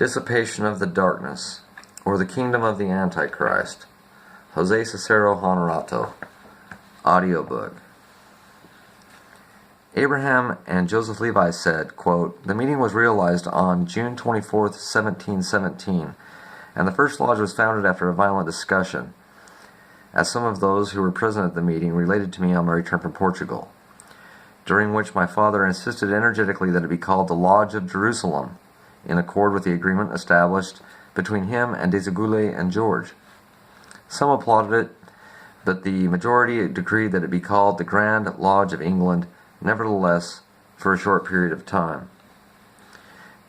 Dissipation of the Darkness, or the Kingdom of the Antichrist. Jose Cicero Honorato. Audiobook. Abraham and Joseph Levi said, quote, "The meeting was realized on June 24th, 1717, and the first lodge was founded after a violent discussion, as some of those who were present at the meeting related to me on my return from Portugal, during which my father insisted energetically that it be called the Lodge of Jerusalem, in accord with the agreement established between him and Desagule and George. Some applauded it, but the majority decreed that it be called the Grand Lodge of England, nevertheless, for a short period of time.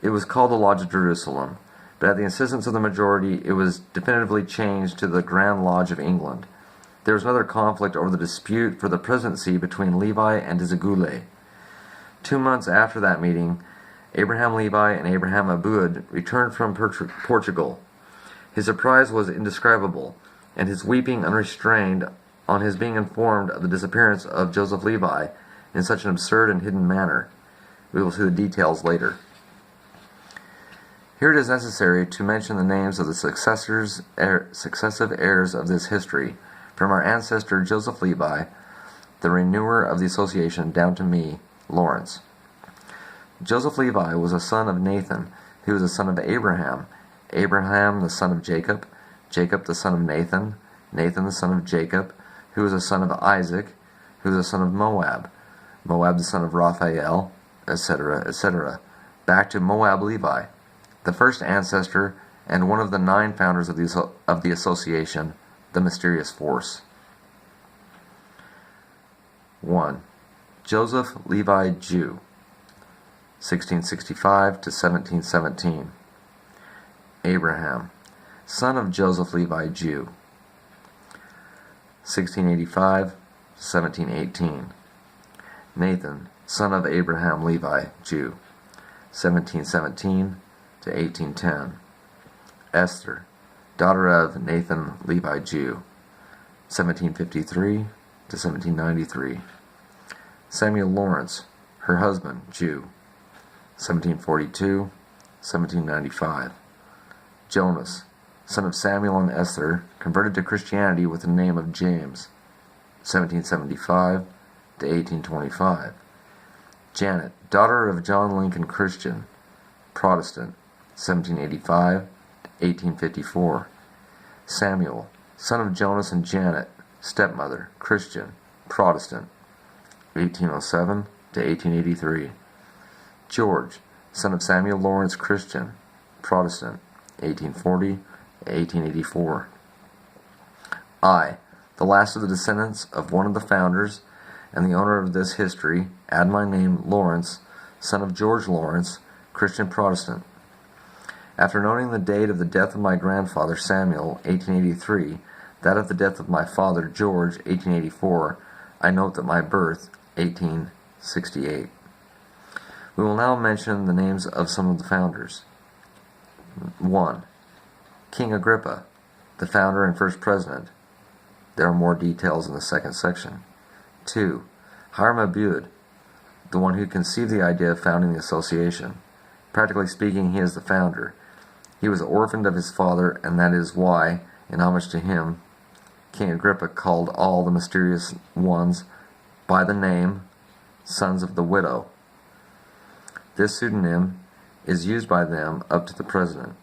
It was called the Lodge of Jerusalem, but at the insistence of the majority, it was definitively changed to the Grand Lodge of England. There was another conflict over the dispute for the presidency between Levi and Desagule. 2 months after that meeting, Abraham Levi and Abraham Aboud returned from Portugal. His surprise was indescribable, and his weeping unrestrained on his being informed of the disappearance of Joseph Levi in such an absurd and hidden manner. We will see the details later. Here it is necessary to mention the names of the successive heirs of this history, from our ancestor Joseph Levi, the renewer of the association, down to me, Lawrence. Joseph Levi was a son of Nathan, who was the son of Abraham, Abraham the son of Jacob, Jacob the son of Nathan, Nathan the son of Jacob, who was the son of Isaac, who was the son of Moab, Moab the son of Raphael, etc., etc., back to Moab Levi, the first ancestor and one of the 9 founders of the association, the mysterious force. 1. Joseph Levi Jew, 1665 to 1717. Abraham, son of Joseph Levi Jew, 1685 to 1718. Nathan, son of Abraham Levi Jew, 1717 to 1810. Esther, daughter of Nathan Levi Jew, 1753 to 1793. Samuel Lawrence, her husband, Jew, 1742 1795. Jonas, son of Samuel and Esther, converted to Christianity with the name of James, 1775 to 1825. Janet, daughter of John Lincoln Christian, Protestant, 1785 to 1854. Samuel, son of Jonas and Janet, stepmother, Christian, Protestant, 1807 to 1883. George, son of Samuel Lawrence Christian, Protestant, 1840 to 1884. I, the last of the descendants of one of the founders and the owner of this history, add my name Lawrence, son of George Lawrence, Christian Protestant. After noting the date of the death of my grandfather Samuel, 1883, that of the death of my father George, 1884, I note that my birth, 1868. We will now mention the names of some of the founders. 1. King Agrippa, the founder and first president. There are more details in the second section. 2. Hiram Aboud, the one who conceived the idea of founding the association. Practically speaking, he is the founder. He was orphaned of his father, and that is why, in homage to him, King Agrippa called all the mysterious ones by the name Sons of the Widow. This pseudonym is used by them up to the present.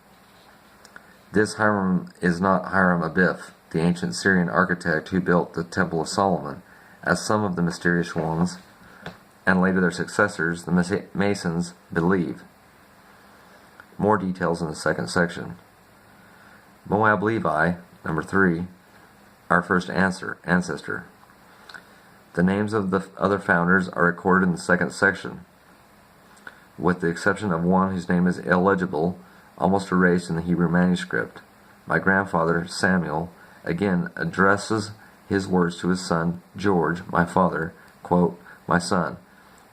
This Hiram is not Hiram Abiff, the ancient Syrian architect who built the Temple of Solomon, as some of the mysterious ones, and later their successors, the Masons, believe. More details in the second section. Moab Levi, number 3, our first ancestor. The names of the other founders are recorded in the second section, with the exception of one whose name is illegible, almost erased in the Hebrew manuscript. My grandfather, Samuel, again addresses his words to his son, George, my father, quote, "My son,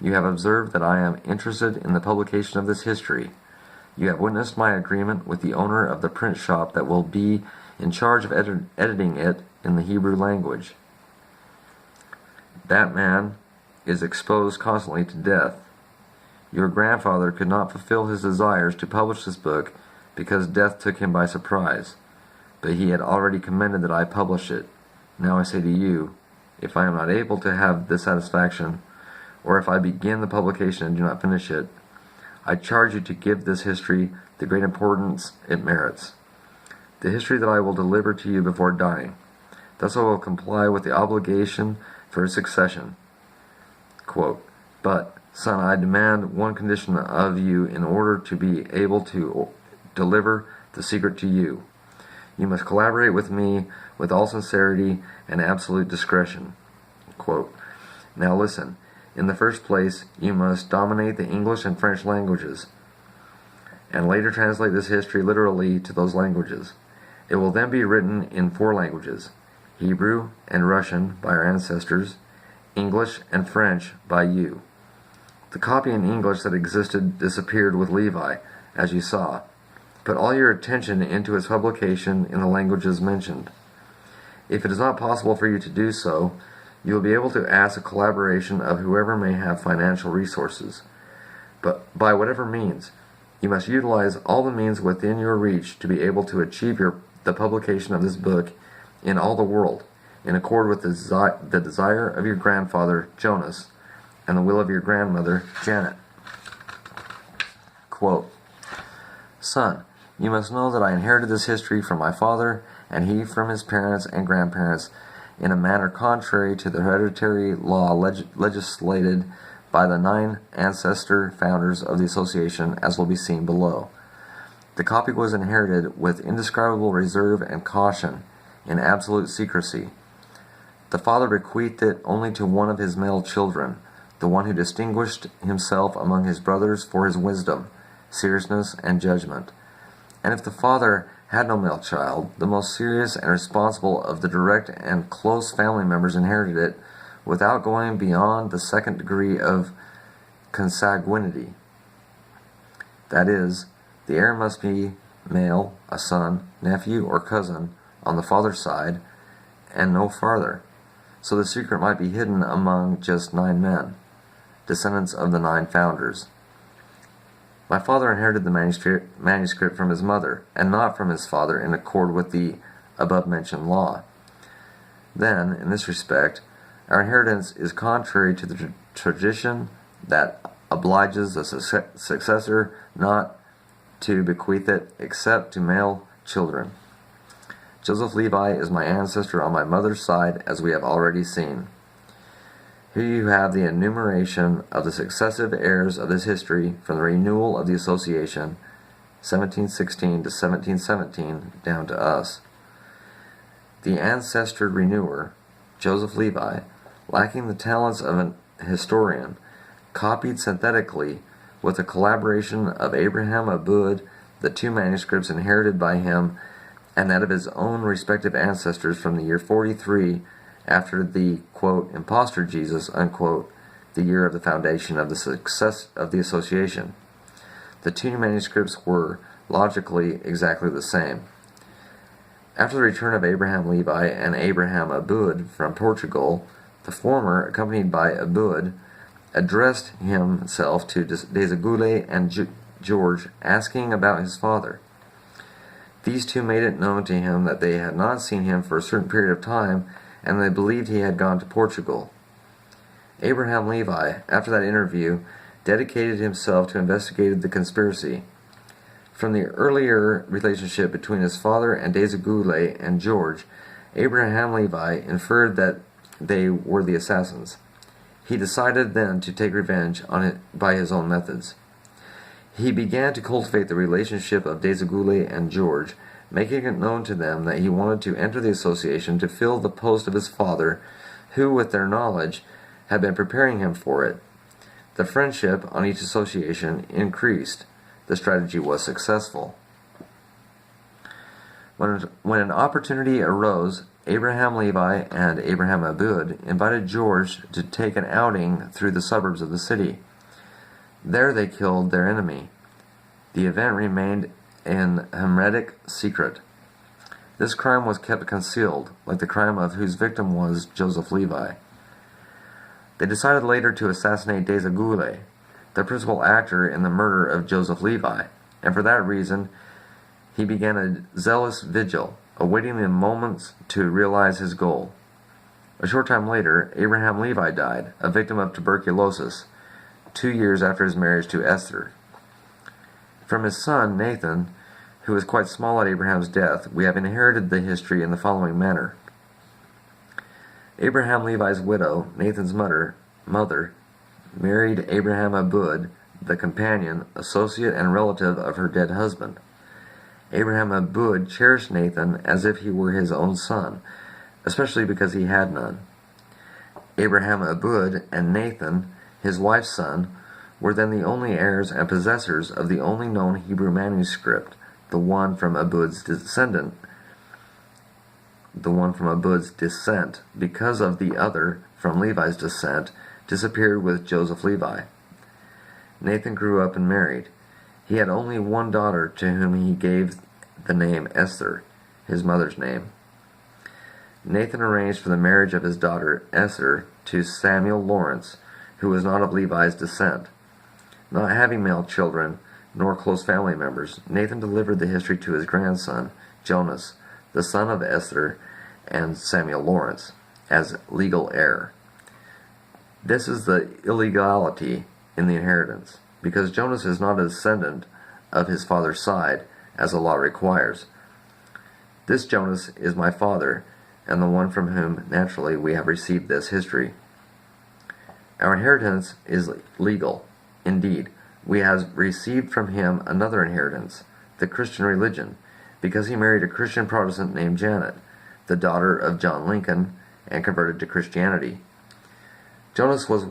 you have observed that I am interested in the publication of this history. You have witnessed my agreement with the owner of the print shop that will be in charge of editing it in the Hebrew language. That man is exposed constantly to death. Your grandfather could not fulfill his desires to publish this book because death took him by surprise. But he had already commanded that I publish it. Now I say to you, if I am not able to have this satisfaction, or if I begin the publication and do not finish it, I charge you to give this history the great importance it merits. The history that I will deliver to you before dying. Thus I will comply with the obligation for his succession. Quote, but, son, I demand one condition of you in order to be able to deliver the secret to you. You must collaborate with me with all sincerity and absolute discretion. Quote, now listen. In the first place, you must dominate the English and French languages, and later translate this history literally to those languages. It will then be written in 4 languages, Hebrew and Russian by our ancestors, English and French by you. The copy in English that existed disappeared with Levi, as you saw. Put all your attention into its publication in the languages mentioned. If it is not possible for you to do so, you will be able to ask a collaboration of whoever may have financial resources. But by whatever means, you must utilize all the means within your reach to be able to achieve the publication of this book in all the world, in accord with the desire of your grandfather, Jonas, and the will of your grandmother, Janet. Quote, son, you must know that I inherited this history from my father, and he from his parents and grandparents, in a manner contrary to the hereditary law legislated by the 9 ancestor founders of the association, as will be seen below. The copy was inherited with indescribable reserve and caution, in absolute secrecy. The father bequeathed it only to one of his male children, the one who distinguished himself among his brothers for his wisdom, seriousness, and judgment. And if the father had no male child, the most serious and responsible of the direct and close family members inherited it without going beyond the 2nd degree of consanguinity. That is, the heir must be male, a son, nephew, or cousin on the father's side, and no farther, so the secret might be hidden among just 9 men, descendants of the 9 founders. My father inherited the manuscript from his mother, and not from his father in accord with the above-mentioned law. Then, in this respect, our inheritance is contrary to the tradition that obliges the successor not to bequeath it except to male children. Joseph Levi is my ancestor on my mother's side, as we have already seen. Here you have the enumeration of the successive heirs of this history from the renewal of the association, 1716 to 1717, down to us. The ancestor renewer, Joseph Levi, lacking the talents of an historian, copied synthetically, with the collaboration of Abraham Abud, the 2 manuscripts inherited by him and that of his own respective ancestors from the year 43 after the, quote, impostor Jesus, unquote, the year of the foundation of the success of the association. The 2 manuscripts were, logically, exactly the same. After the return of Abraham Levi and Abraham Abud from Portugal, the former, accompanied by Abud, addressed himself to Desagule and George, asking about his father. These 2 made it known to him that they had not seen him for a certain period of time, and they believed he had gone to Portugal. Abraham Levi, after that interview, dedicated himself to investigating the conspiracy. From the earlier relationship between his father and Desagule and George, Abraham Levi inferred that they were the assassins. He decided then to take revenge on it by his own methods. He began to cultivate the relationship of Desagule and George, making it known to them that he wanted to enter the association to fill the post of his father, who, with their knowledge, had been preparing him for it. The friendship on each association increased. The strategy was successful. When an opportunity arose, Abraham Levi and Abraham Abud invited George to take an outing through the suburbs of the city. There they killed their enemy. The event remained an hermetic secret. This crime was kept concealed, like the crime of whose victim was Joseph Levi. They decided later to assassinate Desagule, the principal actor in the murder of Joseph Levi, and for that reason He began a zealous vigil, awaiting the moments to realize his goal. A short time later, Abraham Levi died, a victim of tuberculosis, 2 years after his marriage to Esther. From his son, Nathan, who was quite small at Abraham's death, we have inherited the history in the following manner. Abraham Levi's widow, Nathan's mother, married Abraham Abud, the companion, associate, and relative of her dead husband. Abraham Abud cherished Nathan as if he were his own son, especially because he had none. Abraham Abud and Nathan, his wife's son, were then the only heirs and possessors of the only known Hebrew manuscript, the one from Abud's descent, because of the other, from Levi's descent, disappeared with Joseph Levi. Nathan grew up and married. He had only one daughter to whom he gave the name Esther, his mother's name. Nathan arranged for the marriage of his daughter Esther to Samuel Lawrence, who was not of Levi's descent. Not having male children, nor close family members, Nathan delivered the history to his grandson, Jonas, the son of Esther and Samuel Lawrence, as legal heir. This is the illegality in the inheritance, because Jonas is not a descendant of his father's side, as the law requires. This Jonas is my father, and the one from whom, naturally, we have received this history. Our inheritance is legal. Indeed, we have received from him another inheritance, the Christian religion, because he married a Christian Protestant named Janet, the daughter of John Lincoln, and converted to Christianity. Jonas was